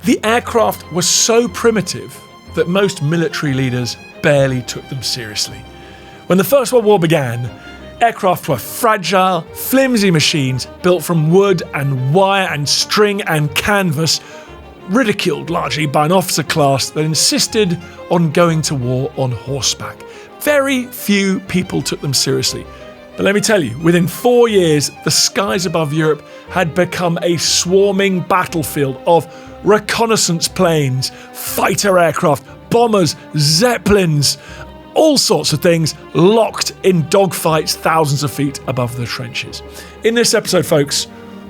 The aircraft were so primitive that most military leaders barely took them seriously. When the First World War began, aircraft were fragile, flimsy machines built from wood and wire and string and canvas, ridiculed largely by an officer class that insisted on going to war on horseback. Very few people took them seriously. But let me tell you, within 4 years, the skies above Europe had become a swarming battlefield of reconnaissance planes, fighter aircraft, bombers, zeppelins, all sorts of things locked in dogfights thousands of feet above the trenches. In this episode, folks,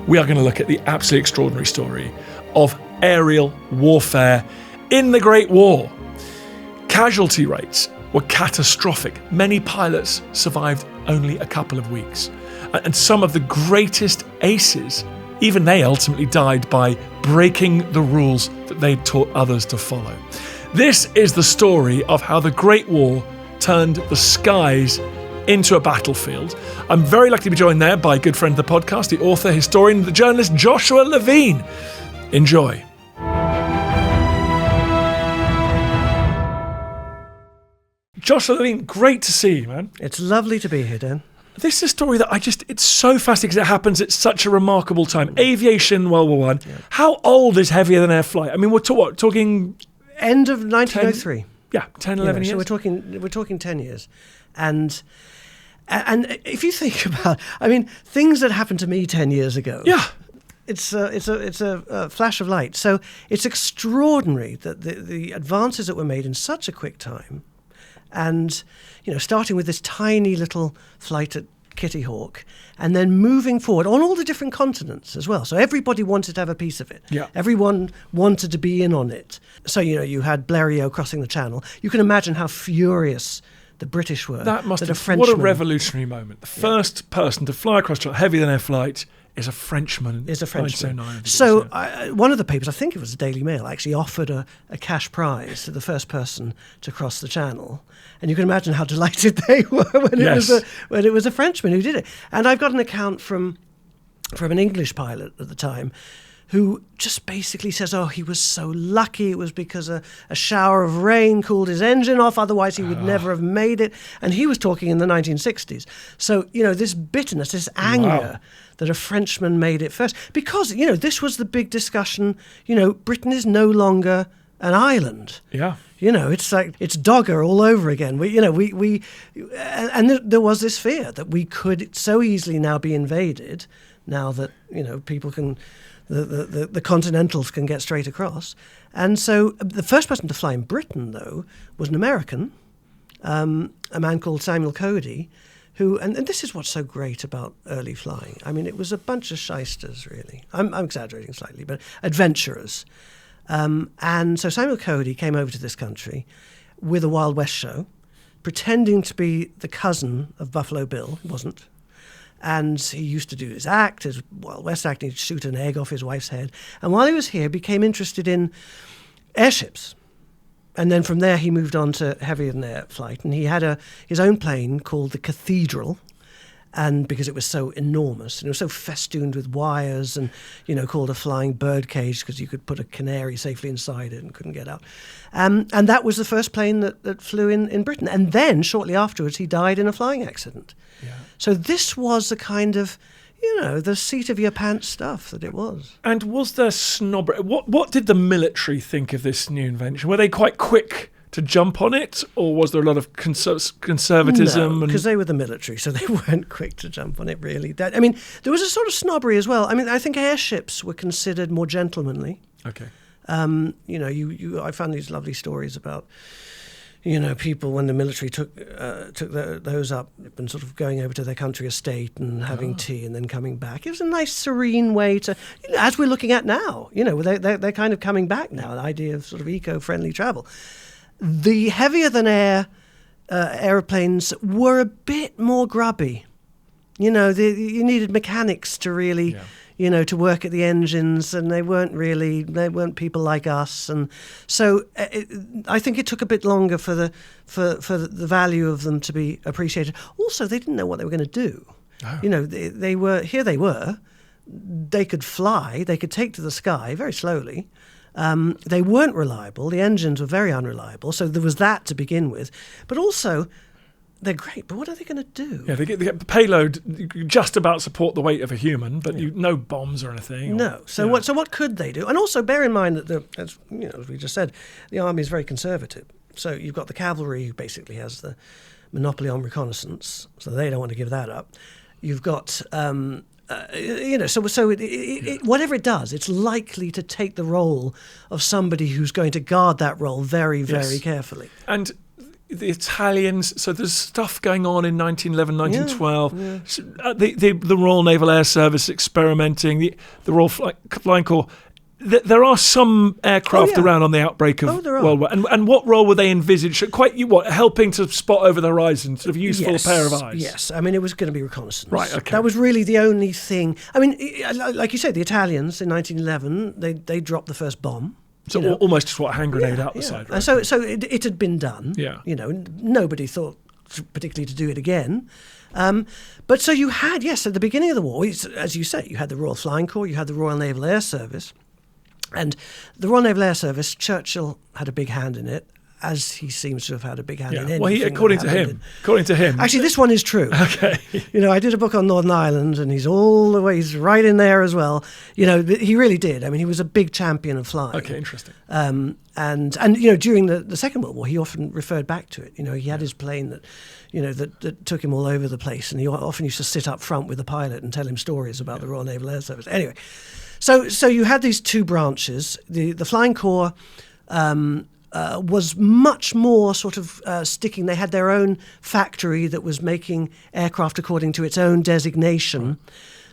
we are going to look at the absolutely extraordinary story of aerial warfare in the Great War. Casualty rates were catastrophic. Many pilots survived only a couple of weeks. And some of the greatest aces, even they ultimately died by breaking the rules that they'd taught others to follow. This is the story of how the Great War turned the skies into a battlefield. I'm very lucky to be joined there by a good friend of the podcast, the author, historian, the journalist Joshua Levine. Enjoy. Joshua Levine, great to see you, man. It's lovely to be here, Dan. This is a story that it's so fascinating because it happens at such a remarkable time. Aviation, World War I. Yeah. How old is heavier than air flight? I mean, we're talking... End of 1903. 10, 11 years. So we're talking 10 years. And if you think about, I mean, things that happened to me 10 years ago. Yeah. It's a flash of light. So it's extraordinary that the advances that were made in such a quick time, and starting with this tiny little flight at Kitty Hawk, and then moving forward on all the different continents as well. So everybody wanted to have a piece of it. Yeah. Everyone wanted to be in on it. So you had Blériot crossing the Channel. You can imagine how furious the British were. That must have been what a revolutionary moment. The first person to fly across heavier than air flight is a Frenchman. So one of the papers, I think it was the Daily Mail, actually offered a cash prize to the first person to cross the Channel. And you can imagine how delighted they were when it was a Frenchman who did it. And I've got an account from an English pilot at the time who just basically says, he was so lucky. It was because a shower of rain cooled his engine off. Otherwise, he would never have made it. And he was talking in the 1960s. So, this bitterness, this anger that a Frenchman made it first. Because, this was the big discussion. Britain is no longer an island. Yeah. It's like it's Dogger all over again. There was this fear that we could so easily now be invaded. Now that people can, the Continentals can get straight across. And so the first person to fly in Britain, though, was an American, a man called Samuel Cody, who, and this is what's so great about early flying. I mean, it was a bunch of shysters, really. I'm exaggerating slightly, but adventurers. And so Samuel Cody came over to this country with a Wild West show, pretending to be the cousin of Buffalo Bill. He wasn't. And he used to do his act, his Wild West act, and he'd shoot an egg off his wife's head. And while he was here, became interested in airships. And then from there, he moved on to heavier than air flight. And he had his own plane called the Cathedral. And because it was so enormous, and it was so festooned with wires and, called a flying bird cage because you could put a canary safely inside it and couldn't get out. And that was the first plane that flew in Britain. And then, shortly afterwards, he died in a flying accident. Yeah. So this was the kind of, the seat of your pants stuff that it was. And was there snobbery? What did the military think of this new invention? Were they quite quick to jump on it, or was there a lot of conservatism? No, because they were the military, so they weren't quick to jump on it, really. There was a sort of snobbery as well. I mean, I think airships were considered more gentlemanly. Okay. I found these lovely stories about, people when the military took those up and sort of going over to their country estate and having tea and then coming back. It was a nice, serene way to, as we're looking at now, they're kind of coming back now, the idea of sort of eco-friendly travel. The heavier than air aeroplanes were a bit more grubby. You needed mechanics to really, to work at the engines, and they weren't people like us. And so I think it took a bit longer for the value of them to be appreciated. Also, they didn't know what they were going to do. Oh. They were, they could fly, they could take to the sky very slowly. They weren't reliable. The engines were very unreliable. So there was that to begin with. But also, they're great, but what are they going to do? Yeah, they get the payload. You can just about support the weight of a human, but no bombs or anything. No. So what could they do? And also bear in mind that as we just said, the army is very conservative. So you've got the cavalry, who basically has the monopoly on reconnaissance, so they don't want to give that up. You've got so whatever it does, it's likely to take the role of somebody who's going to guard that role very, very carefully. And the Italians, so there's stuff going on in 1911, 1912. The Royal Naval Air Service experimenting, the Royal Flying Corps. There are some aircraft around on the outbreak of World War. And what role were they envisaged? Helping to spot over the horizon, sort of useful pair of eyes? Yes, I mean, it was going to be reconnaissance. Right, okay. That was really the only thing. I mean, like you said, the Italians in 1911, they dropped the first bomb. So almost just hand grenade out the side. Right? And so it had been done. Yeah. Nobody thought particularly to do it again. But so you had, at the beginning of the war, as you say, you had the Royal Flying Corps, you had the Royal Naval Air Service. And the Royal Naval Air Service, Churchill had a big hand in it, as he seems to have had a big hand in anything. Well, according to him. Actually, this one is true. Okay. I did a book on Northern Ireland, and he's right in there as well. He really did. I mean, he was a big champion of flying. Okay, interesting. And during the Second World War, he often referred back to it. He had his plane that took him all over the place, and he often used to sit up front with the pilot and tell him stories about the Royal Naval Air Service. Anyway. So you had these two branches. The Flying Corps was much more sort of sticking. They had their own factory that was making aircraft according to its own designation,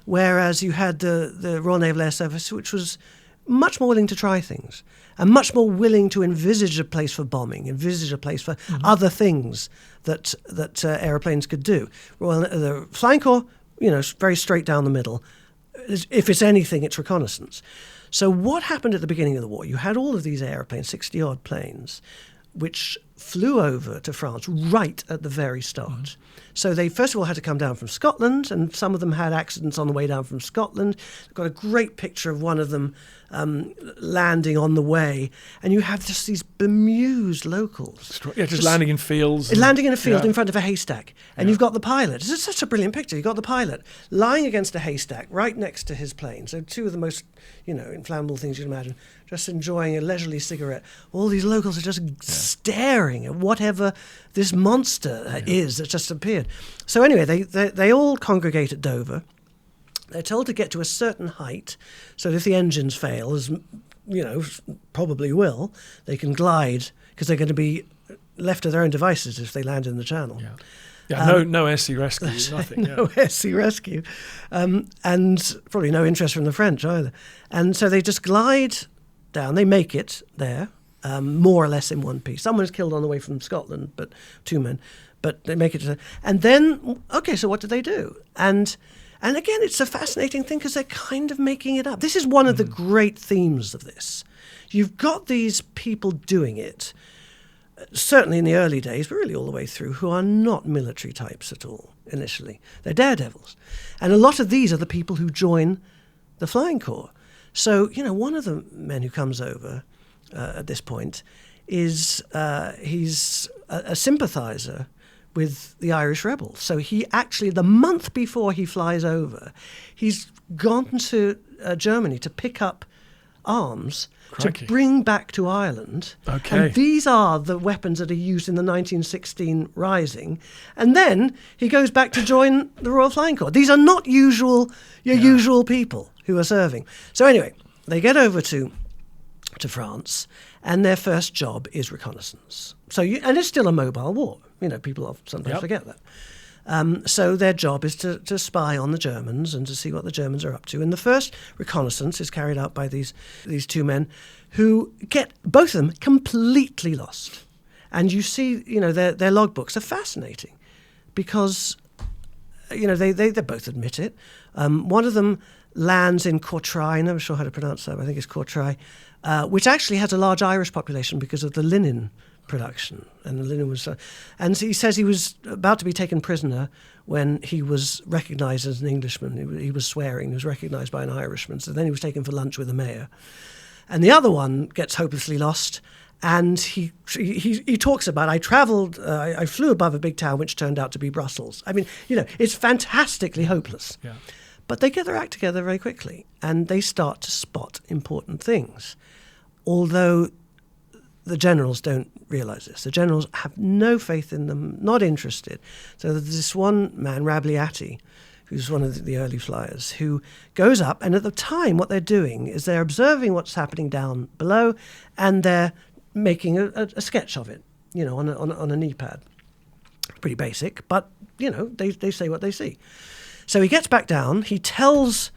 whereas you had the Royal Naval Air Service, which was much more willing to try things and much more willing to envisage a place for bombing, envisage a place for other things that aeroplanes could do. The Flying Corps, very straight down the middle. If it's anything, it's reconnaissance. So what happened at the beginning of the war? You had all of these airplanes, 60-odd planes, which flew over to France right at the very start. So they first of all had to come down from Scotland, and some of them had accidents on the way down from Scotland. I've got a great picture of one of them landing on the way, and you have just these bemused locals. Yeah, just landing in fields. Landing in a field in front of a haystack. And you've got the pilot. It's such a brilliant picture. You've got the pilot lying against a haystack right next to his plane. So two of the most, inflammable things you can imagine, just enjoying a leisurely cigarette. All these locals are just staring at whatever this monster is that just appeared. So anyway, they all congregate at Dover. They're told to get to a certain height so that if the engines fail, as probably will, they can glide, because they're going to be left to their own devices if they land in the channel. No air-sea rescue, nothing. No air-sea rescue. And probably no interest from the French either. And so they just glide down. They make it there, more or less in one piece. Someone's killed on the way from Scotland, but 2 men. But they make it. And then, so what do they do? And again, it's a fascinating thing because they're kind of making it up. This is one of the great themes of this. You've got these people doing it, certainly in the early days, but really all the way through, who are not military types at all initially. They're daredevils. And a lot of these are the people who join the Flying Corps. So, one of the men who comes over at this point is he's a sympathizer with the Irish rebels. So he actually, the month before he flies over, he's gone to Germany to pick up arms to bring back to Ireland. Okay. And these are the weapons that are used in the 1916 Rising. And then he goes back to join the Royal Flying Corps. These are not usual people who are serving. So anyway, they get over to France, and their first job is reconnaissance. And it's still a mobile war. People sometimes forget that. So their job is to spy on the Germans and to see what the Germans are up to. And the first reconnaissance is carried out by these 2 men who get, both of them, completely lost. And you see, their logbooks are fascinating because, they both admit it. One of them lands in Courtrai, I'm not sure how to pronounce that, but I think it's Courtrai, which actually has a large Irish population because of the linen production. And the linen was, and he says he was about to be taken prisoner when he was recognised as an Englishman. He was swearing. He was recognised by an Irishman. So then he was taken for lunch with the mayor. And the other one gets hopelessly lost. And he talks about, I flew above a big town which turned out to be Brussels. I mean, it's fantastically hopeless. Yeah. But they get their act together very quickly, and they start to spot important things. Although the generals don't realize this. The generals have no faith in them, not interested. So there's this one man, Rabliati, who's one of the early flyers, who goes up, and at the time what they're doing is they're observing what's happening down below, and they're making a sketch of it, on a knee pad. Pretty basic, but, they say what they see. So he gets back down, he tells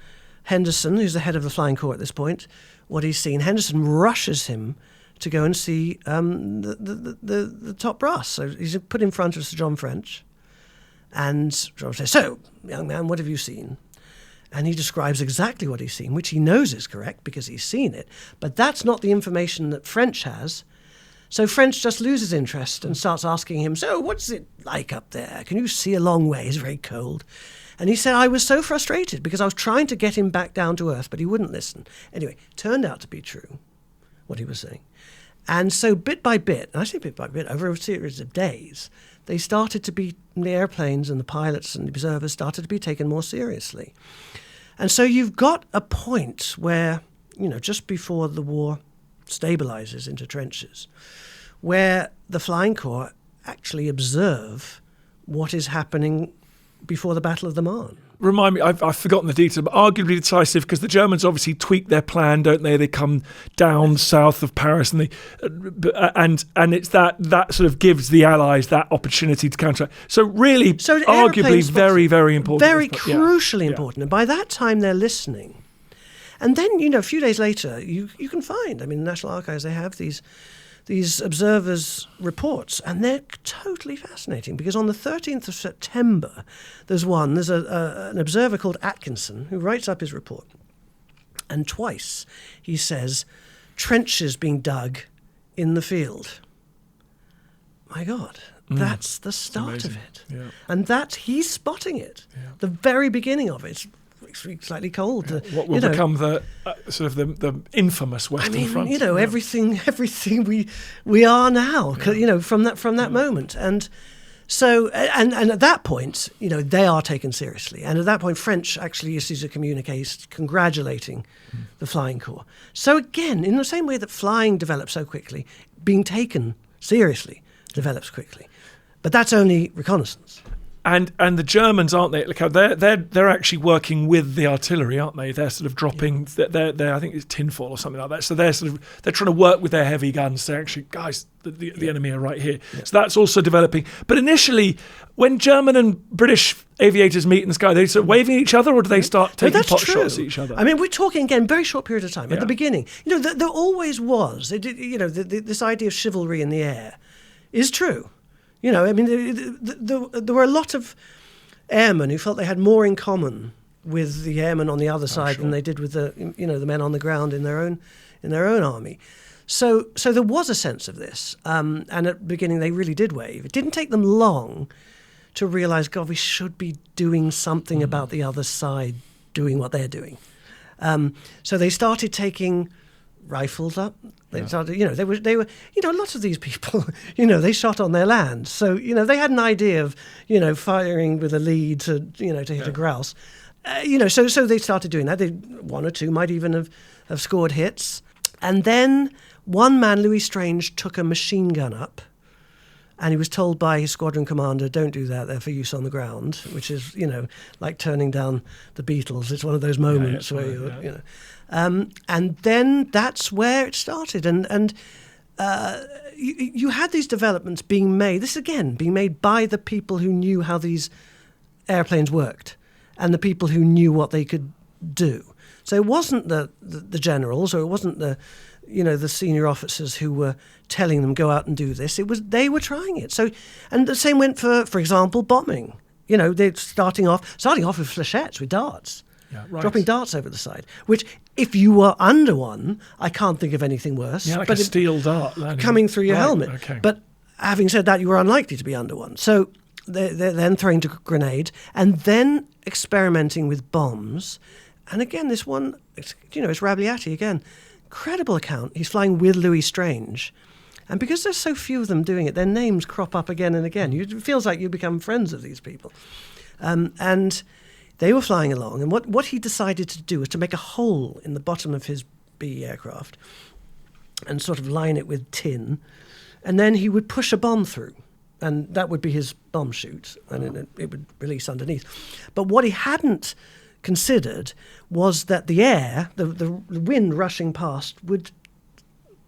Henderson, who's the head of the Flying Corps at this point, what he's seen. Henderson rushes him to go and see the top brass. So he's put in front of Sir John French, and John says, "So, young man, what have you seen?" And he describes exactly what he's seen, which he knows is correct because he's seen it. But that's not the information that French has. So French just loses interest and starts asking him, "So what's it like up there? Can you see a long way? It's very cold." And he said, "I was so frustrated because I was trying to get him back down to earth, but he wouldn't listen." Anyway, turned out to be true, what he was saying. And so bit by bit, and I say bit by bit, over a series of days, they started to be, the airplanes and the pilots and the observers started to be taken more seriously. And so you've got a point where, just before the war stabilizes into trenches, where the Flying Corps actually observe what is happening before the Battle of the Marne. Remind me, I've forgotten the detail, but arguably decisive because the Germans obviously tweak their plan, don't they? They come down south of Paris, and it's that sort of gives the Allies that opportunity to counter. So really, arguably, very, very important. Very crucially important. And by that time, they're listening. And then, a few days later, you can find, the National Archives, they have these observers' reports, and they're totally fascinating because on the 13th of September, there's an observer called Atkinson who writes up his report, and twice he says, trenches being dug in the field. My God, that's the start of it. Yeah. And he's spotting it, the very beginning of it. Slightly cold. Yeah. What will become the sort of the infamous Western Front? Everything we are now. From that moment, and so and at that point, they are taken seriously, and at that point, French actually issues a communique congratulating the Flying Corps. So again, in the same way that flying develops so quickly, being taken seriously develops quickly, but that's only reconnaissance. And the Germans, aren't they? Look how they're actually working with the artillery, aren't they? They're sort of dropping. They're I think it's tinfoil or something like that. So they're trying to work with their heavy guns. So actually, guys, the enemy are right here. Yeah. So that's also developing. But initially, when German and British aviators meet in the sky, they sort of waving at each other, or do they start taking pot shots at each other? We're talking again very short period of time. At the beginning, there always was. This idea of chivalry in the air is true. There were a lot of airmen who felt they had more in common with the airmen on the other side than they did with the men on the ground in their own army. So there was a sense of this, and at the beginning they really did wave. It didn't take them long to realize, God, we should be doing something about the other side doing what they're doing. So they started taking rifles up. They started, they were, lots of these people, they shot on their land. So, they had an idea of, firing with a lead to hit a grouse. So they started doing that. One or two might even have scored hits. And then one man, Louis Strange, took a machine gun up, and he was told by his squadron commander, "Don't do that, they're for use on the ground," which is, like turning down the Beatles. It's one of those moments where and then that's where it started. And you had these developments being made. This, again, being made by the people who knew how these airplanes worked and the people who knew what they could do. So it wasn't the generals, or it wasn't the senior officers who were telling them, go out and do this. It was they were trying it. So, and the same went for example, bombing. They're starting off with flechettes, with darts. Yeah, right. Dropping darts over the side, which, if you were under one, I can't think of anything worse. Yeah, like a steel dart coming through your helmet. Okay. But having said that, you were unlikely to be under one. So they're then throwing a grenade and then experimenting with bombs. And again, this one, it's Rabliati again, incredible account. He's flying with Louis Strange. And because there's so few of them doing it, their names crop up again and again. It feels like you become friends of these people. And they were flying along. And what he decided to do was to make a hole in the bottom of his B aircraft and sort of line it with tin. And then he would push a bomb through. And that would be his bomb chute. And it would release underneath. But what he hadn't considered was that the air, the wind rushing past, would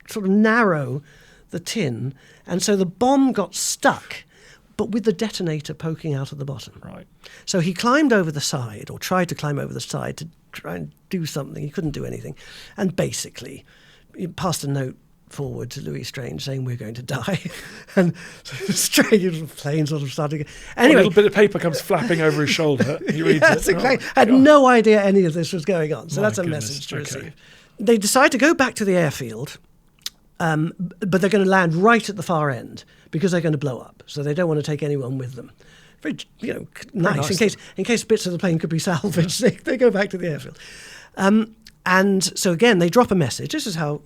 sort of narrow the tin, and so the bomb got stuck, but with the detonator poking out of the bottom. Right. So he climbed over the side, or tried to climb over the side to try and do something. He couldn't do anything, and basically he passed a note forward to Louis Strange saying, "We're going to die." And Strange's plane sort of started. Anyway, a little bit of paper comes flapping over his shoulder. He reads yes, it. exactly. Oh, had no idea any of this was going on. So My that's a goodness. message to Okay. receive. They decide to go back to the airfield, but they're going to land right at the far end because they're going to blow up. So they don't want to take anyone with them. Very, nice. In case bits of the plane could be salvaged, they go back to the airfield. And so again, they drop a message. This is how,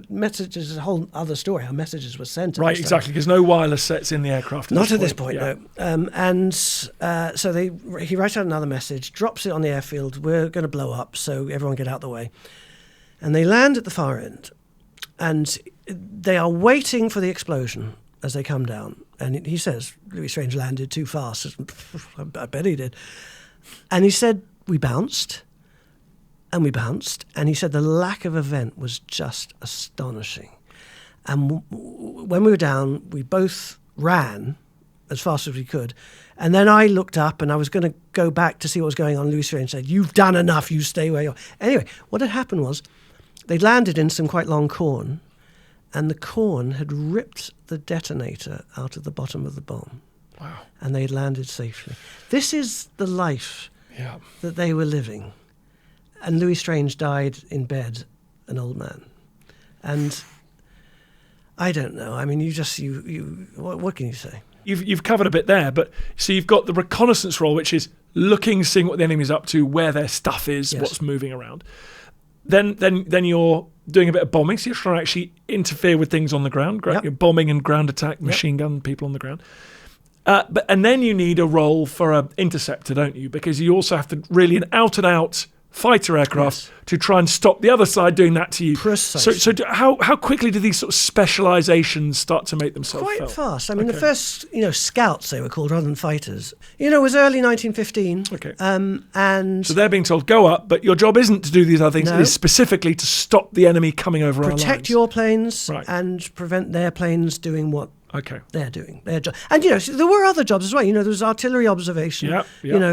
messages is a whole other story, how messages were sent. Right, exactly, because no wireless sets in the aircraft. Not at this point, no. So he writes out another message, drops it on the airfield. We're going to blow up, so everyone get out the way. And they land at the far end. And they are waiting for the explosion as they come down. And he says, Louis Strange landed too fast. I bet he did. And he said, we bounced. And we bounced. And he said the lack of event was just astonishing. And when we were down, we both ran as fast as we could. And then I looked up and I was going to go back to see what was going on. Louis Strange said, "You've done enough. You stay where you are." Anyway, what had happened was they landed in some quite long corn, and the corn had ripped the detonator out of the bottom of the bomb. Wow. And they had landed safely. This is the life that they were living. And Louis Strange died in bed, an old man. And I don't know. I mean, what can you say? You've covered a bit there, but so you've got the reconnaissance role, which is looking, seeing what the enemy's up to, where their stuff is, what's moving around. Then you're doing a bit of bombing, so you're trying to actually interfere with things on the ground. You're bombing and ground attack, machine gun people on the ground. And then you need a role for an interceptor, don't you? Because you also have to really an out-and-out fighter aircraft to try and stop the other side doing that to you. Precisely. So how quickly do these sort of specializations start to make themselves Quite felt? fast. I mean, the first, scouts, they were called, rather than fighters. It was early 1915. Okay. And so they're being told, go up, but your job isn't to do these other things. No. It's specifically to stop the enemy coming over our lines. protect your planes Right. and prevent their planes doing what Okay. they're doing, their job. And, so there were other jobs as well. There was artillery observation,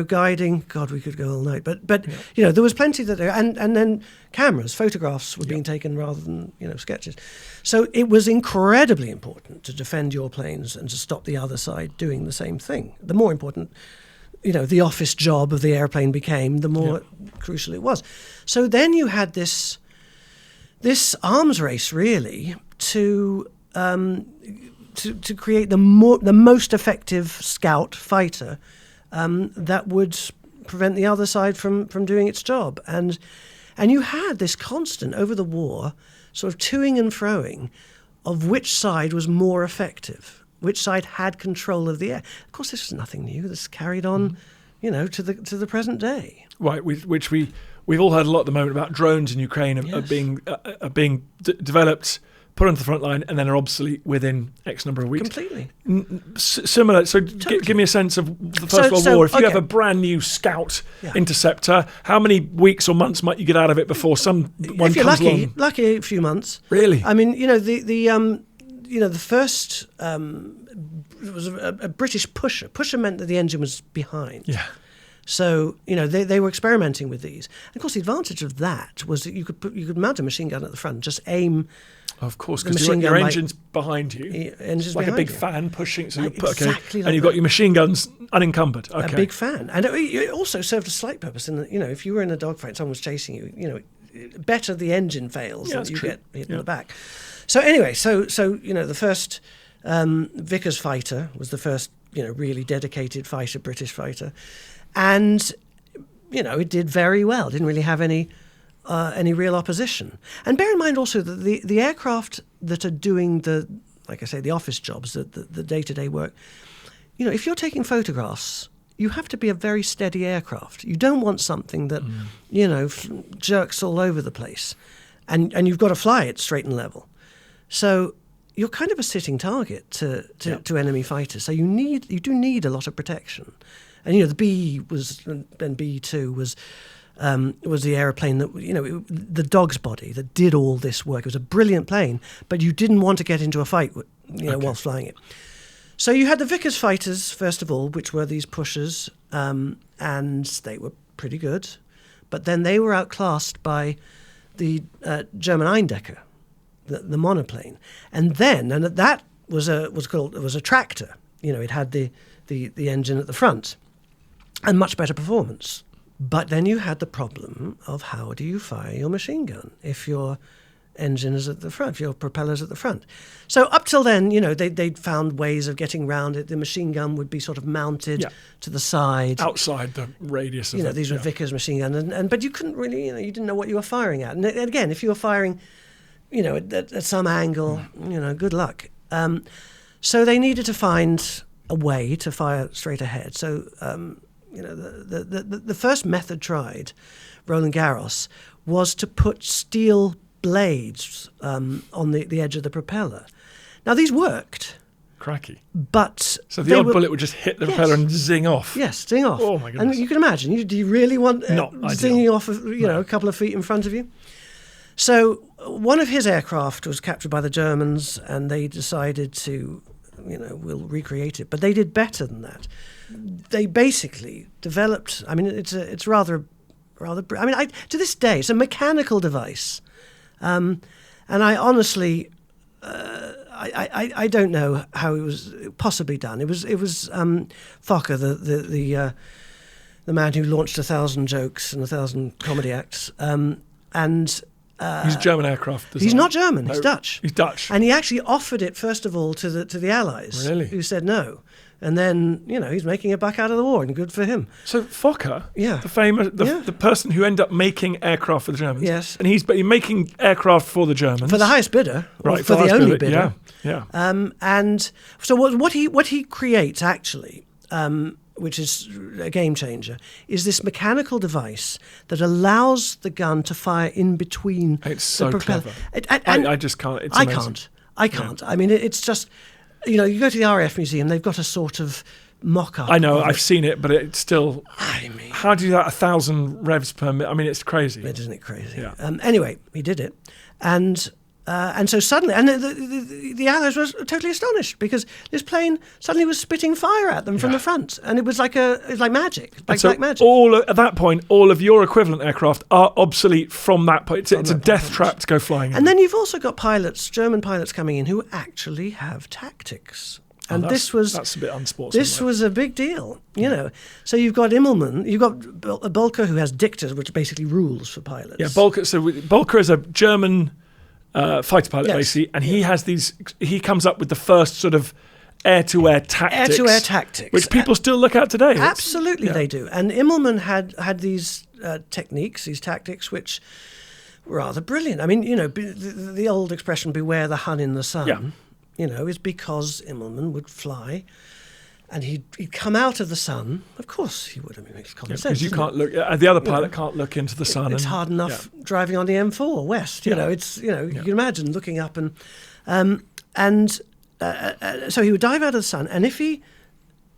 guiding. God, we could go all night. But there was plenty that there. And then cameras, photographs were being taken rather than, sketches. So it was incredibly important to defend your planes and to stop the other side doing the same thing. The more important, the office job of the airplane became, the more crucial it was. So then you had this arms race, really, to create the most effective scout fighter that would prevent the other side from doing its job. And you had this constant, over the war, sort of toing and froing of which side was more effective, which side had control of the air. Of course, this was nothing new. This carried on, to the present day. Right, which we've all heard a lot at the moment about drones in Ukraine are being developed, put onto the front line, and then are obsolete within X number of weeks. Completely. Similar. So give me a sense of the First World War. If you have a brand new Scout interceptor, how many weeks or months might you get out of it before one comes along? Lucky, a few months. Really? I mean, the first was a British pusher. Pusher meant that the engine was behind. Yeah. So they were experimenting with these. And of course, the advantage of that was that you could mount a machine gun at the front, just aim. Of course, because your engine's behind you. Engine's like behind a big you. fan pushing. So Exactly like and you've got your machine guns unencumbered. Okay. A big fan. And it also served a slight purpose in that, if you were in a dogfight and someone was chasing you, better the engine fails than you get hit in the back. So anyway, so the first Vickers fighter was the first, really dedicated fighter, British fighter. And, it did very well. Didn't really have any any real opposition. And bear in mind also that the aircraft that are doing like I say, the office jobs, the day-to-day work, if you're taking photographs, you have to be a very steady aircraft. You don't want something that, jerks all over the place. And you've got to fly it straight and level. So you're kind of a sitting target to enemy fighters. So you do need a lot of protection. And the B and B-2 was the aeroplane that the dog's body that did all this work. It was a brilliant plane, but you didn't want to get into a fight while flying it. So you had the Vickers fighters first of all, which were these pushers, and they were pretty good, but then they were outclassed by the German Eindecker, the monoplane, and that was a tractor. It had the engine at the front, and much better performance. But then you had the problem of how do you fire your machine gun if your engine is at the front, if your propeller's at the front. So up till then, they'd found ways of getting around it. The machine gun would be sort of mounted to the side. Outside the radius of it. These were Vickers machine guns. But you couldn't really, you didn't know what you were firing at. And again, if you were firing, at some angle, good luck. So they needed to find a way to fire straight ahead. So, the first method tried, Roland Garros, was to put steel blades on the edge of the propeller. Now, these worked. Cracky. But so the odd bullet would just hit the propeller and zing off. Yes, zing off. Oh, my goodness. And you can imagine, do you really want zinging off, No. a couple of feet in front of you? So one of his aircraft was captured by the Germans, and they decided to, we'll recreate it. But they did better than that. They basically developed. I mean, it's rather. I mean, to this day, it's a mechanical device, and I honestly, I don't know how it was possibly done. It was Fokker, the man who launched 1,000 jokes and 1,000 comedy acts, and. He's a German aircraft designer. He's not German. He's Dutch. He's Dutch, and he actually offered it first of all to the Allies, really? Who said no. And then, he's making a buck out of the war, and good for him. So Fokker, the famous, the person who ended up making aircraft for the Germans. Yes. And he's making aircraft for the Germans. For the highest bidder. Right, for the only bidder. Yeah. And so what he creates, actually, which is a game changer, is this mechanical device that allows the gun to fire in between It's so the propeller. clever. I just can't. It's amazing. I can't. Yeah. I mean, it's just... you go to the RAF museum, they've got a sort of mock-up. I know, I've seen it, but it's still... I mean... How do you do that 1,000 revs per minute? I mean, it's crazy. Isn't it crazy? Yeah. Anyway, he did it. And so suddenly... And the Allies were totally astonished because this plane suddenly was spitting fire at them from the front. And it was like magic. Like so black magic. At that point, all of your equivalent aircraft are obsolete from that point. It's a death trap to go flying in. And then you've also got German pilots coming in who actually have tactics. And that's a bit unsportsmanlike. This was a big deal, you know. So you've got Immelmann, you've got Boelcke who has dictators, which are basically rules for pilots. Yeah, Boelcke. So Boelcke is a German fighter pilot, basically, and he has these. He comes up with the first sort of air-to-air tactics, which people still look at today. Absolutely, they do. And Immelmann had these techniques, these tactics, which were rather brilliant. I mean, the old expression "beware the Hun in the sun." Yeah. Is because Immelmann would fly and he'd come out of the sun. Of course he would. I mean, it makes common sense. Because you can't look, the other pilot can't look into the sun. It's hard enough driving on the M4 west. You can imagine looking up so he would dive out of the sun. And if he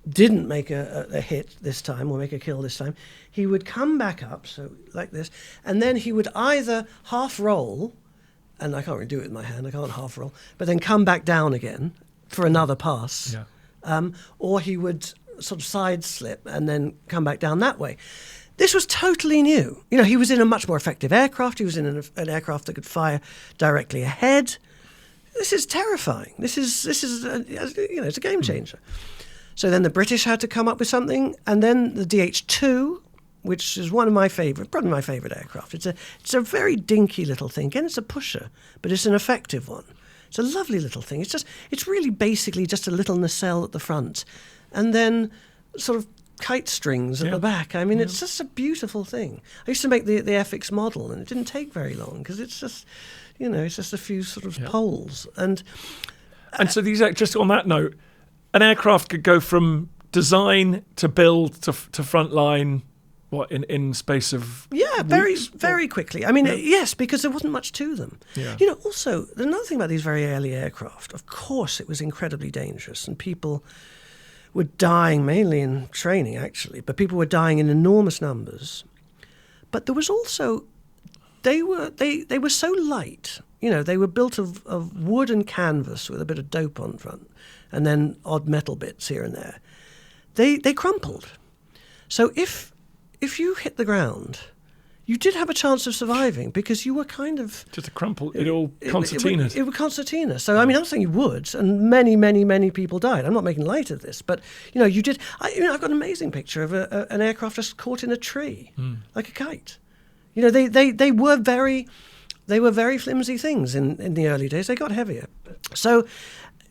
didn't make a hit this time or make a kill this time, he would come back up, so like this, and then he would either half roll. And I can't really do it with my hand, I can't half roll, but then come back down again for another pass. Yeah. Or he would sort of side slip and then come back down that way. This was totally new. He was in a much more effective aircraft. He was in an aircraft that could fire directly ahead. This is terrifying. This is it's a game changer. So then the British had to come up with something, and then the DH-2, which is probably my favourite aircraft. It's a very dinky little thing. Again, it's a pusher, but it's an effective one. It's a lovely little thing. It's really basically just a little nacelle at the front, and then sort of kite strings at the back. I mean, it's just a beautiful thing. I used to make the FX model, and it didn't take very long because it's just, it's just a few sort of poles. And so these, just on that note, an aircraft could go from design to build to frontline, in space of very quickly. I mean, yes, because there wasn't much to them. Yeah. Also, there's another thing about these very early aircraft. Of course, it was incredibly dangerous, and people were dying, mainly in training, actually, but people were dying in enormous numbers. But there was also, they were so light. They were built of wood and canvas with a bit of dope on front, and then odd metal bits here and there. They crumpled. So if you hit the ground, you did have a chance of surviving because you were kind of... Just a crumple, it all concertinaed. It would concertina. So, I mean, I'm not saying you would, and many, many, many people died. I'm not making light of this, but, you did... I've got an amazing picture of an aircraft just caught in a tree, like a kite. They were very flimsy things in the early days. They got heavier. So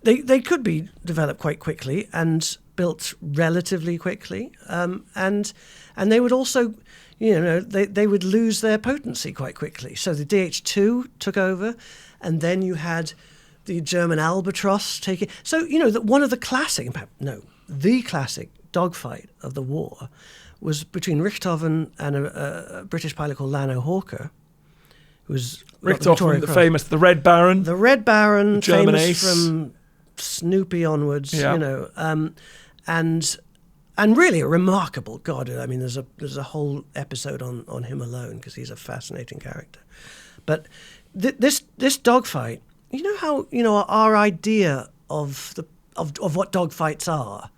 they could be developed quite quickly and built relatively quickly, and they would also... they would lose their potency quite quickly. So the DH2 took over, and then you had the German Albatross taking... So, that one of the classic... the classic dogfight of the war was between Richthofen and a British pilot called Lano Hawker, who was... Richthofen, the famous, the Red Baron. The Red Baron, German famous ace. From Snoopy onwards, Yeah. And really a remarkable god. I mean, there's a whole episode on him alone because he's a fascinating character. But this dogfight, how our idea of what dogfights are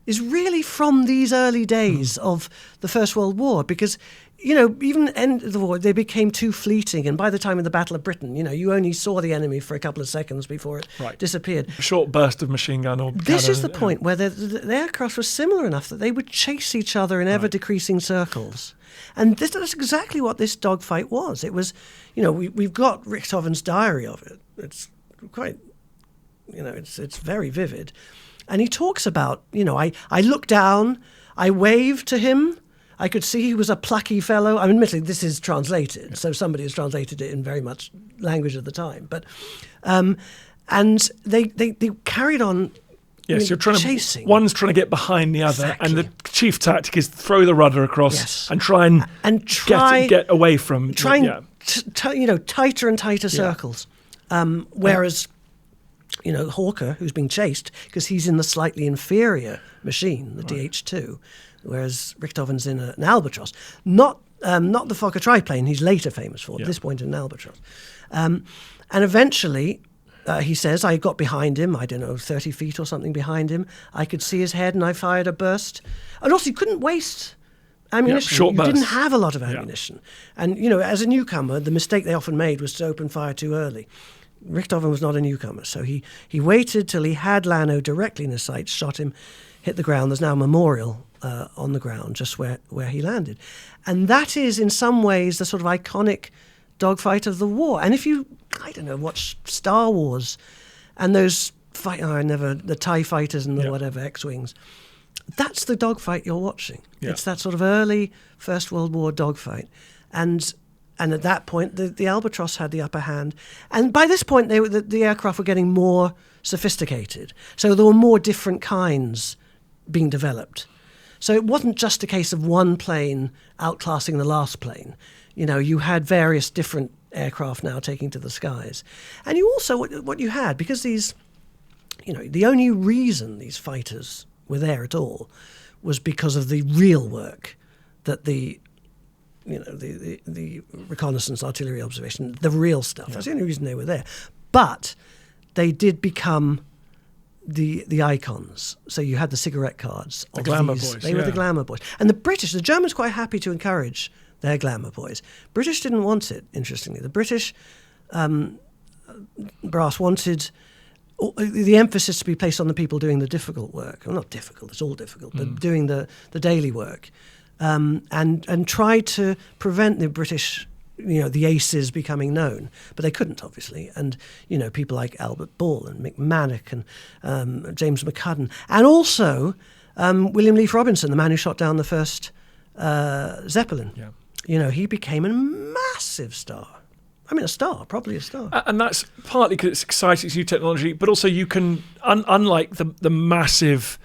is really from these early days of the First World War, because even the end of the war, they became too fleeting. And by the time of the Battle of Britain, you only saw the enemy for a couple of seconds before it disappeared. A short burst of machine gun or... This is the point where the aircraft was similar enough that they would chase each other in ever-decreasing circles. And that's exactly what this dogfight was. It was, we've got Richthofen's diary of it. It's quite, it's very vivid. And he talks about, I looked down, I waved to him, I could see he was a plucky fellow. I mean, admittedly, this is translated, so somebody has translated it in very much language of the time. But, and they carried on. Yes, you're trying chasing. One's trying to get behind the other, and the chief tactic is throw the rudder across and try and get away from. Tighter and tighter circles. Whereas, Hawker, who's being chased because he's in the slightly inferior machine, the DH2. Whereas Richthofen's in an Albatross, not the Fokker triplane he's later famous for. At this point, in an Albatross, and eventually, he says, I got behind him. 30 feet or something behind him. I could see his head, and I fired a burst. And also, you couldn't waste ammunition. Short bursts. Didn't have a lot of ammunition. And as a newcomer, the mistake they often made was to open fire too early. Richthofen was not a newcomer, so he waited till he had Lano directly in his sights, shot him, hit the ground. There's now a memorial on the ground just where he landed. And that is in some ways the sort of iconic dogfight of the war. And if you, watch Star Wars and those the TIE fighters and the whatever X-Wings, that's the dogfight you're watching. Yeah. It's that sort of early First World War dogfight. And at that point, the Albatross had the upper hand. And by this point, the aircraft were getting more sophisticated. So there were more different kinds being developed. So it wasn't just a case of one plane outclassing the last plane. You had various different aircraft now taking to the skies. And you also, what you had, because these, the only reason these fighters were there at all was because of the real work that the reconnaissance, artillery observation, the real stuff. That's the only reason they were there. But they did become the icons. So you had the cigarette cards. The glamour boys. They were the glamour boys. And the Germans quite happy to encourage their glamour boys. British didn't want it, interestingly. The British brass wanted the emphasis to be placed on the people doing the difficult work. Well, not difficult, it's all difficult, but doing the daily work. And tried to prevent the British, the aces becoming known. But they couldn't, obviously. And, people like Albert Ball and Mick Mannock and James McCudden. And also William Leaf Robinson, the man who shot down the first Zeppelin. Yeah. You know, he became a massive star. I mean, probably a star. And that's partly because it's exciting, it's new technology, but also you can, unlike the massive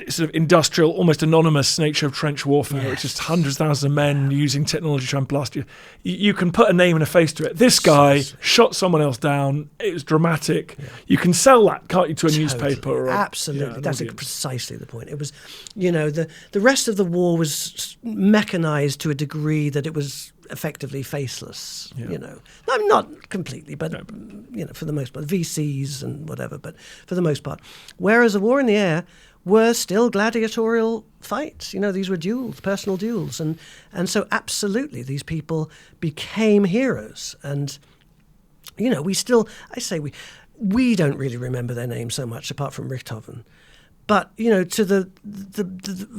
sort of industrial, almost anonymous nature of trench warfare, which is hundreds of thousands of men using technology to try and blast you. You can put a name and a face to it. This guy shot someone else down. It was dramatic. Yeah. You can sell that, can't you, to a newspaper? Or absolutely. That's precisely the point. It was, you know, the rest of the war was mechanized to a degree that it was effectively faceless, you know. I mean, not completely, but, you know, for the most part. VCs and whatever, but for the most part. Whereas a war in the air were still gladiatorial fights. You know, these were duels, personal duels. And so absolutely these people became heroes. And, you know, we don't really remember their names so much apart from Richthofen. But, you know, to the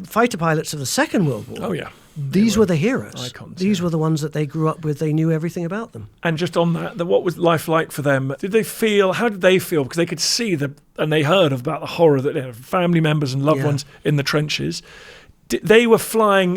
fighter pilots of the Second World War, these were the heroes. Icons, these were the ones that they grew up with. They knew everything about them. And just on that, what was life like for them? How did they feel? Because they could see and they heard about the horror that they had, family members and loved ones in the trenches. They were flying,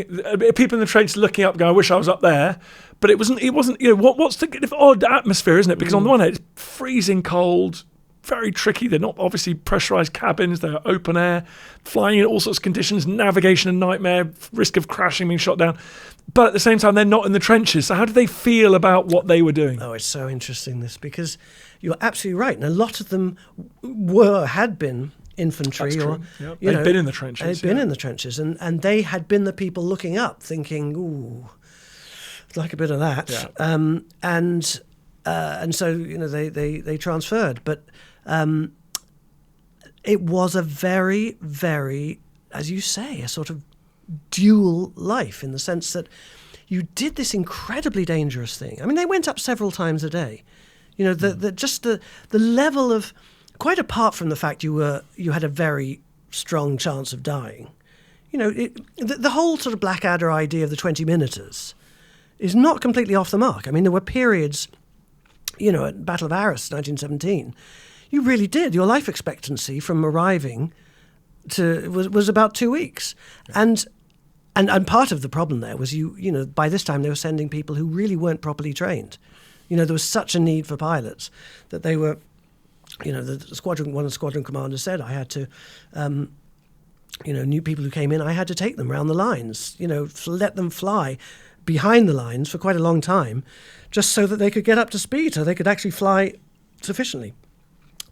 people in the trenches looking up going, I wish I was up there. But it wasn't, you know, what's the odd atmosphere, isn't it? Because on the one hand, it's freezing cold, very tricky. They're not obviously pressurized cabins. They're open air, flying in all sorts of conditions, navigation a nightmare, risk of crashing, being shot down. But at the same time, they're not in the trenches. So how do they feel about what they were doing? Oh, it's so interesting, this, because you're absolutely right. And a lot of them had been infantry. That's true. They'd been in the trenches. They'd been in the trenches. And they had been the people looking up, thinking, ooh, I'd like a bit of that. Yeah. And so, you know, they transferred. But it was a very, very, as you say, a sort of dual life, in the sense that you did this incredibly dangerous thing. I mean, they went up several times a day. You know, the level of, quite apart from the fact you had a very strong chance of dying. You know, the whole sort of Blackadder idea of the 20-minuters is not completely off the mark. I mean, there were periods, you know, at Battle of Arras, 1917, you really did. Your life expectancy from arriving was about 2 weeks. Yeah. And part of the problem there was, you know, by this time they were sending people who really weren't properly trained. You know, there was such a need for pilots that they were, you know, one of the squadron commanders said, I had to, you know, new people who came in, I had to take them around the lines, you know, let them fly behind the lines for quite a long time, just so that they could get up to speed, so they could actually fly sufficiently.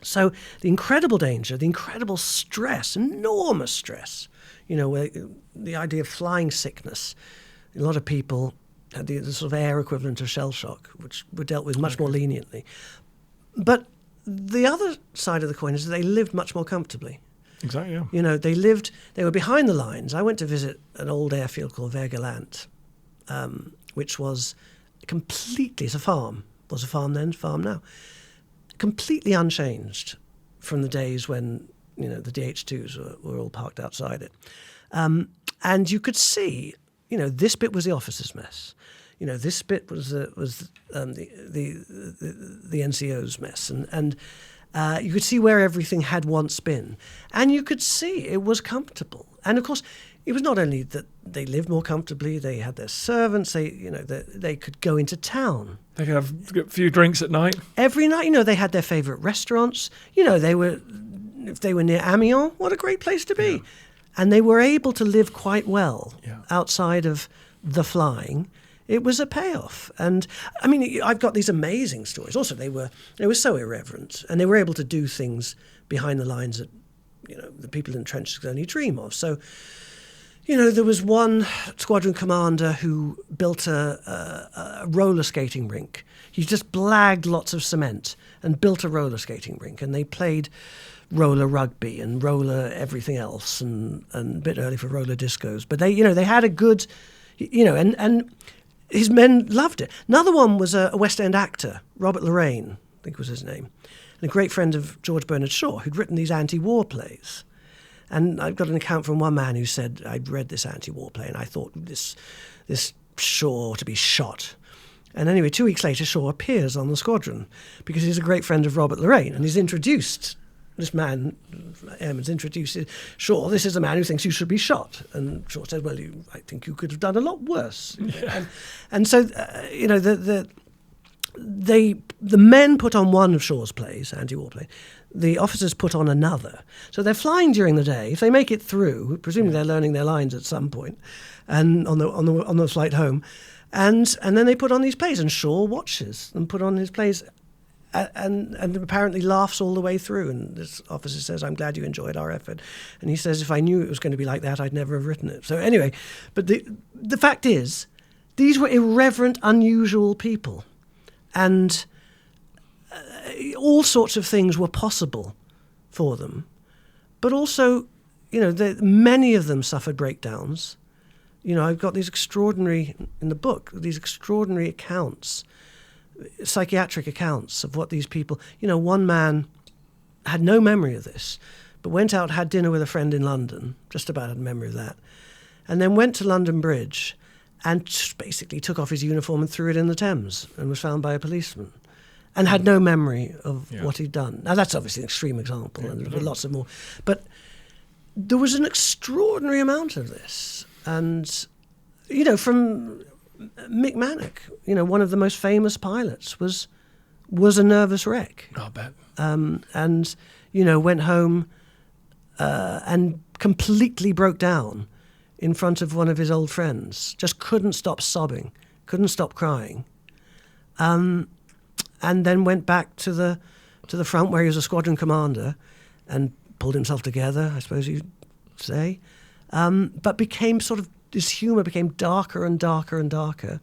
So the incredible danger, the incredible stress, enormous stress, you know, the idea of flying sickness. A lot of people had the sort of air equivalent of shell shock, which were dealt with much more leniently. But the other side of the coin is that they lived much more comfortably. Exactly, yeah. You know, they were behind the lines. I went to visit an old airfield called Vergeland, which was completely, it's a farm, was a farm then, farm now, completely unchanged from the days when, you know, the DH2s were all parked outside it. And you could see, you know, this bit was the officers' mess. You know, this bit was the NCO's mess. And you could see where everything had once been. And you could see it was comfortable. And, of course, it was not only that they lived more comfortably, they had their servants, they could go into town. They could have a few drinks at night. Every night, you know, they had their favourite restaurants. You know, if they were near Amiens, what a great place to be. Yeah. And they were able to live quite well outside of the flying. It was a payoff. And, I mean, I've got these amazing stories. Also, they were so irreverent, and they were able to do things behind the lines that, you know, the people in the trenches could only dream of. So, you know, there was one squadron commander who built a roller skating rink. He just blagged lots of cement and built a roller skating rink, and they played roller rugby and roller everything else, and a bit early for roller discos. But they had a good, you know, and his men loved it. Another one was a West End actor, Robert Lorraine, I think was his name, and a great friend of George Bernard Shaw, who'd written these anti-war plays. And I've got an account from one man who said, I'd read this anti-war play and I thought this Shaw ought to be shot. And anyway, 2 weeks later, Shaw appears on the squadron because he's a great friend of Robert Lorraine, and he's introduced this man, Airman's introduced Shaw, this is a man who thinks you should be shot. And Shaw said, well, I think you could have done a lot worse. Yeah. And so, the men put on one of Shaw's plays, anti-war play. The officers put on another. So they're flying during the day. If they make it through, presumably they're learning their lines at some point, and on the flight home, and then they put on these plays, and Shaw watches and put on his plays, and apparently laughs all the way through. And this officer says, "I'm glad you enjoyed our effort." And he says, "If I knew it was going to be like that, I'd never have written it." So anyway, but the fact is, these were irreverent, unusual people, and all sorts of things were possible for them. But also, many of them suffered breakdowns. I've got these extraordinary, in the book, these extraordinary accounts, psychiatric accounts of what these people, one man had no memory of this, but went out, had dinner with a friend in London, just about had a memory of that, and then went to London Bridge and just basically took off his uniform and threw it in the Thames and was found by a policeman and had no memory of what he'd done. Now, that's obviously an extreme example, and there were lots of more. But there was an extraordinary amount of this. And, from Mick Mannock, one of the most famous pilots, was a nervous wreck. I bet. And, went home and completely broke down in front of one of his old friends. Just couldn't stop sobbing, couldn't stop crying. And then went back to the front where he was a squadron commander and pulled himself together, I suppose you'd say. But became his humour became darker and darker and darker.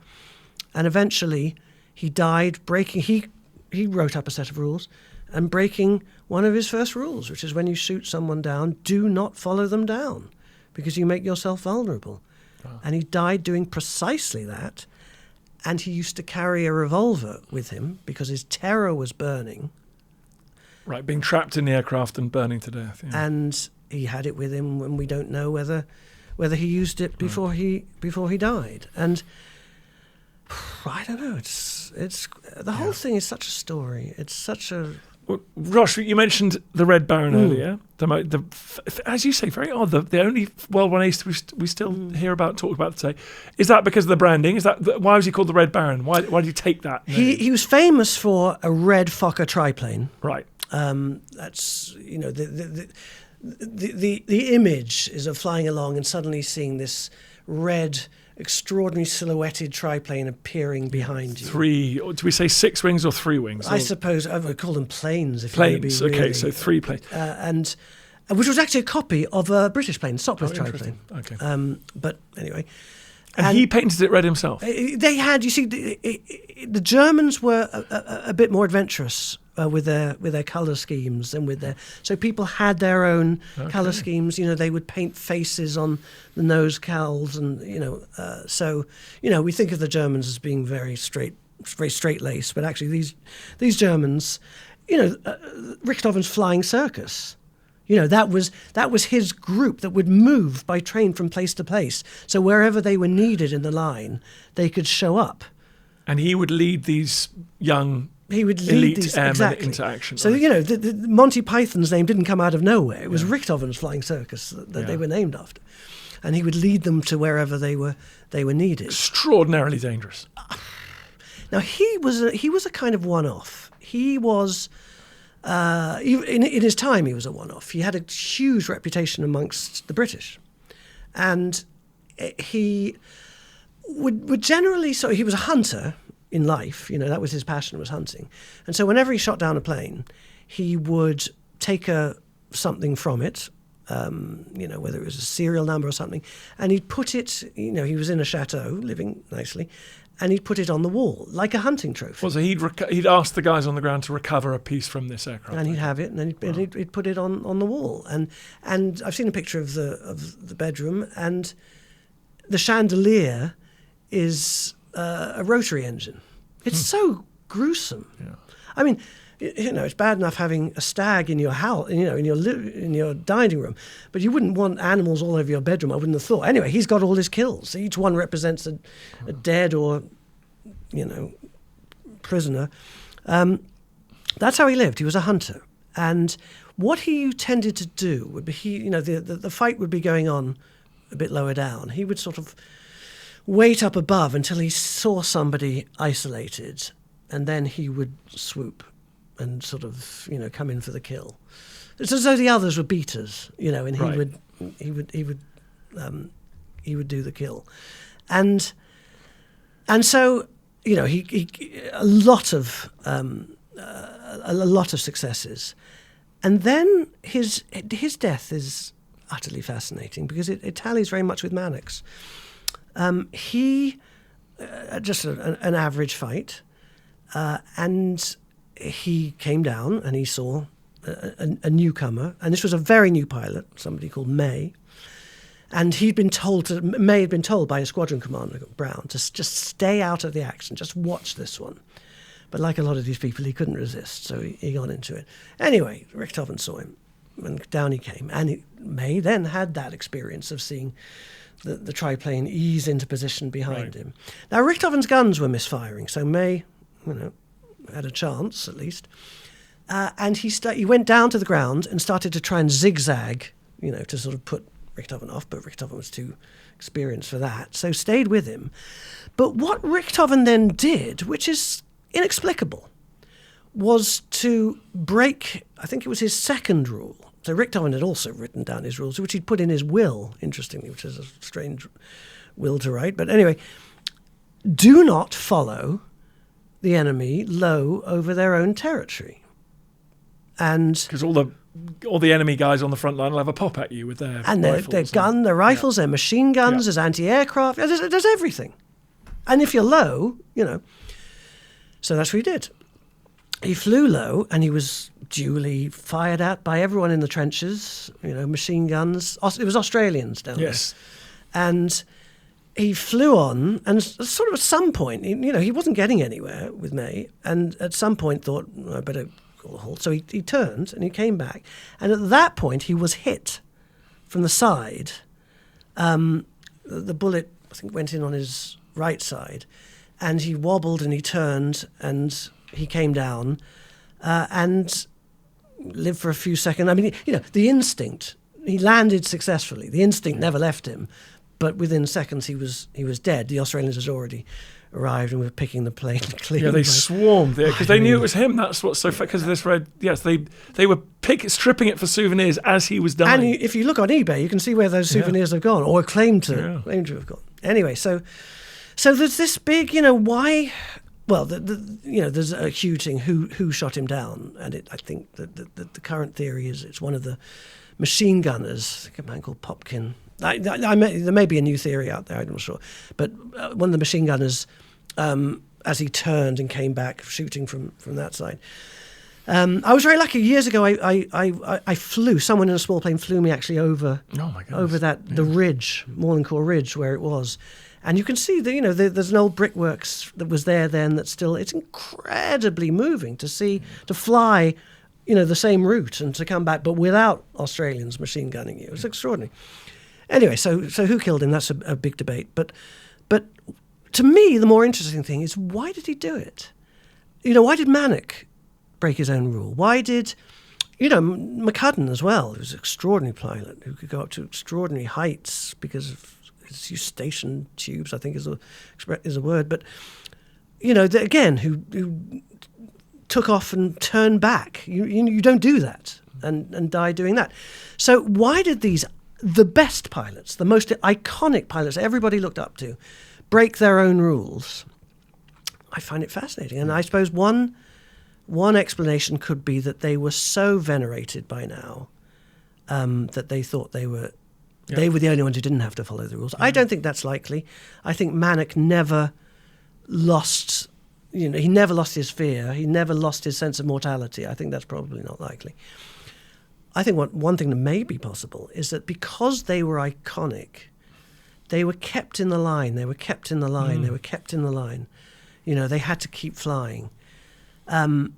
And eventually he died he wrote up a set of rules and breaking one of his first rules, which is when you shoot someone down, do not follow them down because you make yourself vulnerable. Wow. And he died doing precisely that. And he used to carry a revolver with him because his terror was burning. Right, being trapped in the aircraft and burning to death. Yeah. And he had it with him, and we don't know whether he used it before he died. And I don't know. It's the whole thing is such a story. It's such a. Well, Rosh, you mentioned the Red Baron earlier. As you say, very odd. The only World War ace we still hear about, talk about today. Is that because of the branding? Is that why was he called the Red Baron? Why did you take that name? He was famous for a red Fokker triplane. Right. That's the image is of flying along and suddenly seeing this red, extraordinary silhouetted triplane appearing behind you. Do we say 6 wings or 3 wings? I suppose I would call them planes. Planes, okay, so 3 planes. And which was actually a copy of a British plane, Sopwith triplane. Okay. But anyway. And he painted it red himself? They had, you see, the Germans were a bit more adventurous with their colour schemes and so people had their own colour schemes. They would paint faces on the nose cowls, and we think of the Germans as being very straight-laced, but actually these Germans, Richthofen's flying circus. That was his group that would move by train from place to place. So wherever they were needed in the line, they could show up. And he would lead these young elite airmen into action. So, the Monty Python's name didn't come out of nowhere. It was Richthofen's flying circus that they were named after. And he would lead them to wherever they were needed. Extraordinarily dangerous. Now, he was a kind of one-off. He was... in his time, he was a one-off. He had a huge reputation amongst the British, and he would generally. So he was a hunter in life. That was his passion, was hunting. And so whenever he shot down a plane, he would take something from it, whether it was a serial number or something, and he'd put it. He was in a chateau, living nicely. And he'd put it on the wall, like a hunting trophy. Well, so he'd ask the guys on the ground to recover a piece from this aircraft. And he'd have it, and then he'd put it on the wall. And I've seen a picture of the bedroom, and the chandelier is a rotary engine. It's so gruesome. Yeah. I mean, it's bad enough having a stag in your house, in your dining room, but you wouldn't want animals all over your bedroom. I wouldn't have thought. Anyway, he's got all his kills. Each one represents a dead or, prisoner. That's how he lived. He was a hunter, And what he tended to do would be, the fight would be going on a bit lower down. He would sort of wait up above until he saw somebody isolated, and then he would swoop and sort of, come in for the kill. It's as though the others were beaters, and he would do the kill, and so he a lot of successes, and then his death is utterly fascinating because it tallies very much with Mannek's. He just an average fight, and he came down and he saw a newcomer, and this was a very new pilot, somebody called May, and May had been told by his squadron commander Brown to just stay out of the action, just watch this one. But like a lot of these people, he couldn't resist, so he got into it. Anyway, Richthofen saw him, and down he came, and May then had that experience of seeing the triplane ease into position behind him. Now, Richthofen's guns were misfiring, so May, had a chance at least. And he went down to the ground and started to try and zigzag, to sort of put Richthofen off, but Richthofen was too experienced for that, so stayed with him. But what Richthofen then did, which is inexplicable, was to break, I think it was his second rule. So Richthofen had also written down his rules, which he'd put in his will, interestingly, which is a strange will to write. But anyway, do not follow the enemy low over their own territory. And because all the enemy guys on the front line will have a pop at you with their rifles. Their rifles, their machine guns, there's anti-aircraft, there's everything. And if you're low, so that's what he did. He flew low, and he was duly fired at by everyone in the trenches, machine guns. It was Australians down there. And he flew on, and sort of at some point, he wasn't getting anywhere with May, and at some point thought, I better call a halt. So he turned, and he came back. And at that point, he was hit from the side. The bullet, I think, went in on his right side, and he wobbled, and he turned, and he came down, and lived for a few seconds. I mean, the instinct, he landed successfully. The instinct never left him, but within seconds he was dead. The Australians had already arrived and were picking the plane clean. Yeah, they swarmed there because they knew it was him. That's what's so because of this red. Yes, they were stripping it for souvenirs as he was dying. And if you look on eBay, you can see where those souvenirs have gone, or claim to have gone. Anyway, so there's this big, why. Well, there's a huge thing. Who shot him down? And I think that the current theory is it's one of the machine gunners. I think a man called Popkin. There may be a new theory out there. I'm not sure, but one of the machine gunners, as he turned and came back, shooting from that side. I was very lucky. Years ago, I flew. Someone in a small plane flew me actually over. Oh my goodness. Over the ridge, Morlancourt Ridge, where it was. And you can see that there's an old brickworks that was there then that's still. It's incredibly moving to fly, the same route and to come back, but without Australians machine gunning you. It's extraordinary. Anyway, so who killed him? That's a big debate. But to me, the more interesting thing is why did he do it? Why did Manek break his own rule? Why did McCudden as well? He was an extraordinary pilot who could go up to extraordinary heights because of his Eustachian tubes, I think is a word. But again, who took off and turned back. You don't do that and die doing that. So why did the best pilots, the most iconic pilots everybody looked up to, break their own rules? I find it fascinating. And I suppose one explanation could be that they were so venerated by now that they thought they were the only ones who didn't have to follow the rules. I don't think that's likely. I think Manek never lost, he never lost his fear. He never lost his sense of mortality. I think that's probably not likely. I think one thing that may be possible is that because they were iconic, they were kept in the line. They were kept in the line. They were kept in the line. They had to keep flying. And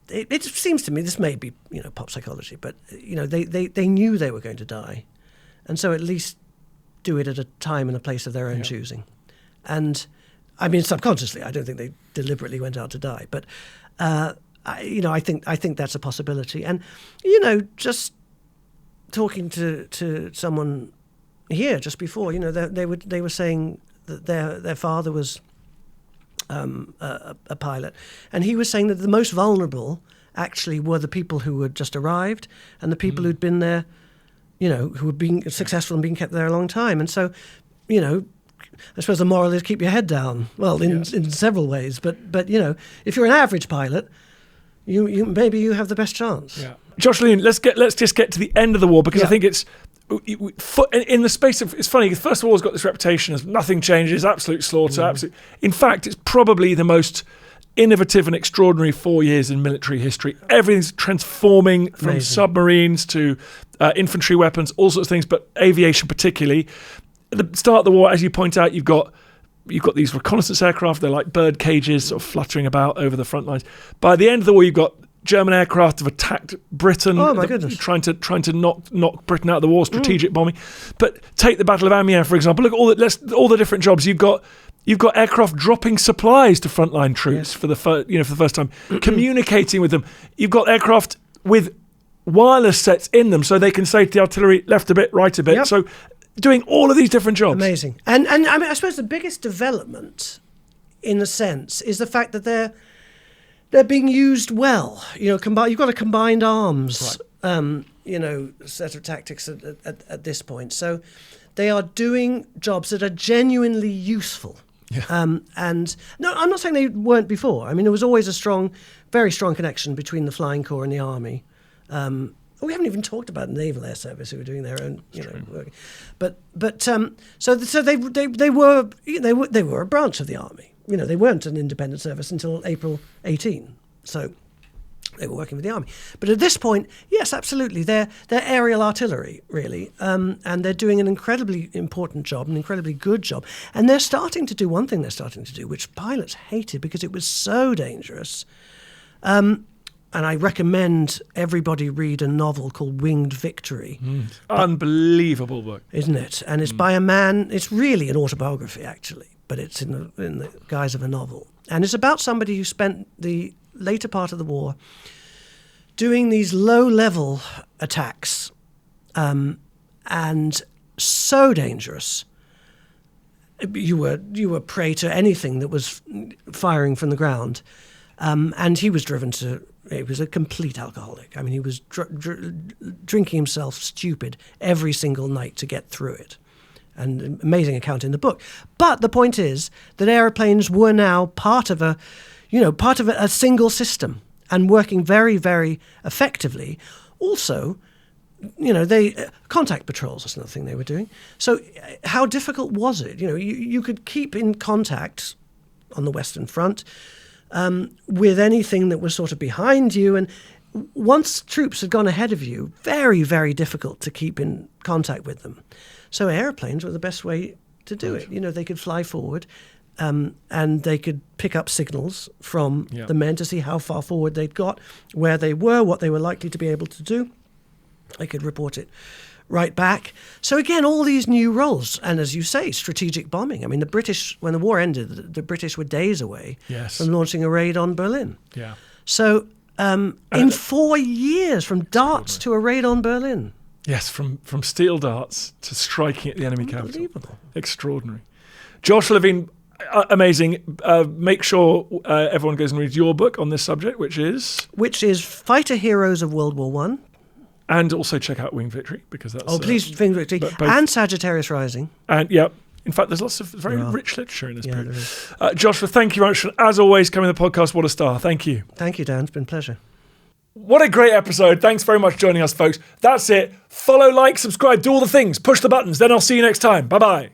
it seems to me, this may be, pop psychology, but, they knew they were going to die. And so at least do it at a time and a place of their own choosing. And, I mean, subconsciously, I don't think they deliberately went out to die. But I think that's a possibility. And just talking to someone here just before, they were saying that their father was a pilot, and he was saying that the most vulnerable actually were the people who had just arrived and the people who'd been there, who were being successful and being kept there a long time. And so, I suppose the moral is keep your head down. Well, in several ways, but if you're an average pilot, you maybe you have the best chance. Yeah. Josh Levine, let's just get to the end of the war, because I think it's in the space of, it's funny, the First World War's got this reputation as nothing changes, absolute slaughter, in fact, it's probably the most innovative and extraordinary 4 years in military history. Everything's transforming from submarines to infantry weapons, all sorts of things, but aviation particularly. At the start of the war, as you point out, you've got these reconnaissance aircraft. They're like bird cages, sort of fluttering about over the front lines. By the end of the war, you've got German aircraft have attacked Britain. Oh my goodness! Trying to knock Britain out of the war, strategic bombing. But take the Battle of Amiens, for example. Look at all the different jobs you've got. You've got aircraft dropping supplies to frontline troops for the first time, communicating with them. You've got aircraft with wireless sets in them, so they can say to the artillery, left a bit, right a bit. Yep. So doing all of these different jobs. Amazing. And I mean, I suppose the biggest development, in a sense, is the fact that they're being used well. You've got a combined arms, set of tactics at this point. So they are doing jobs that are genuinely useful. Yeah. And no, I'm not saying they weren't before. I mean, there was always a very strong connection between the Flying Corps and the Army. We haven't even talked about the Naval Air Service, who were doing their own, work. So they were a branch of the Army. They weren't an independent service until April 18. So they were working with the Army. But at this point, yes, absolutely, they're aerial artillery, really, and they're doing an incredibly important job, an incredibly good job. And they're starting to do one thing which pilots hated because it was so dangerous. And I recommend everybody read a novel called Winged Victory. Unbelievable book. Isn't it? And it's by a man, it's really an autobiography, actually, but it's in the guise of a novel. And it's about somebody who spent the later part of the war doing these low-level attacks, and so dangerous. You were prey to anything that was firing from the ground. And he was driven to... He was a complete alcoholic. I mean, he was drinking himself stupid every single night to get through it. An amazing account in the book. But the point is that aeroplanes were now part of a single system and working very, very effectively. Also, contact patrols was another thing they were doing. So how difficult was it? You could keep in contact on the Western Front with anything that was sort of behind you. And once troops had gone ahead of you, very, very difficult to keep in contact with them. So airplanes were the best way to do it. They could fly forward and they could pick up signals from the men to see how far forward they'd got, where they were, what they were likely to be able to do. They could report it right back. So again, all these new roles. And as you say, strategic bombing. I mean, the British, when the war ended, the British were days away from launching a raid on Berlin. Yeah. So in 4 years, from darts to a raid on Berlin. Yes, from steel darts to striking at the enemy capital. Unbelievable. Extraordinary. Joshua Levine, amazing. Make sure everyone goes and reads your book on this subject, which is Fighter Heroes of World War I. And also check out Winged Victory, because that's... Oh, please, Winged Victory. And Sagittarius Rising. And, in fact, there's lots of very rich literature in this period. Joshua, thank you very much. As always, coming to the podcast, what a star. Thank you. Thank you, Dan. It's been a pleasure. What a great episode. Thanks very much for joining us, folks. That's it. Follow, like, subscribe, do all the things. Push the buttons. Then I'll see you next time. Bye-bye.